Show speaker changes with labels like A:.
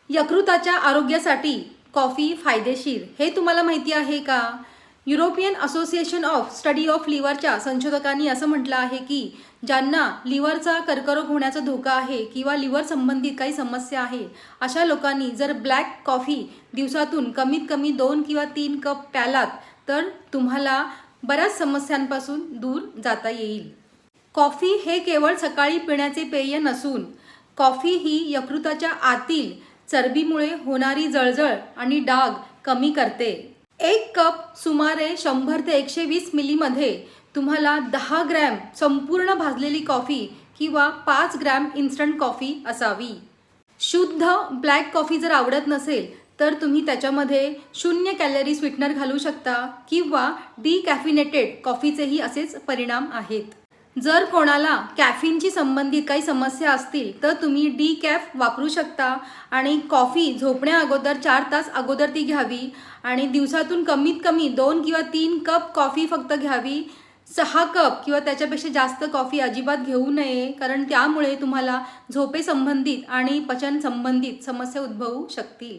A: यकृताच्या आरोग्यासाठी कॉफी फायदेशीर हे तुम्हाला माहिती आहे का? European association of study of लिव्हरच्या संशोधकांनी असं म्हटलं आहे की ज्यांना लिव्हरचा कर्करोग होण्याचा धोका आहे किंवा लिव्हर संबंधित काही समस्या आहे अशा लोकांनी जर ब्लॅक कॉफी दिवसातून कमीत कमी 2 किंवा 3 कप प्यालात तर तुम्हाला बऱ्याच समस्यांपासून दूर जाता येईल. कॉफी हे केवळ सकाळी पिण्याचे पेय नसून कॉफी ही यकृताच्या आतील चरबीमुळे होणारी जळजळ आणि डाग कमी करते. 1 कप सुमारे 100 ते 120 मिलीमध्ये तुम्हाला 10 ग्रॅम संपूर्ण भाजलेली कॉफी किंवा 5 ग्रॅम इन्स्टंट कॉफी असावी. शुद्ध ब्लॅक कॉफी जर आवडत नसेल तर तुम्ही त्याच्यामध्ये 0 कॅलरी स्वीटनर घालू शकता किंवा डिकॅफिनेटेड कॉफीचेही असेच परिणाम आहेत. जर कोणाला कॅफीनची संबंधित काही समस्या असतील तर तुम्ही डिकॅफ वापरू शकता आणि कॉफी झोपण्या अगोदर 4 तास अगोदर ती घ्यावी आणि दिवसातून कमीत कमी 2 किंवा 3 कप कॉफी फक्त घ्यावी. 6 कप किंवा त्याच्यापेक्षा जास्त कॉफी अजिबात घेऊ नये, कारण त्यामुळे तुम्हाला झोपेसंबंधित आणि पचन संबंधित समस्या उद्भवू शकतील.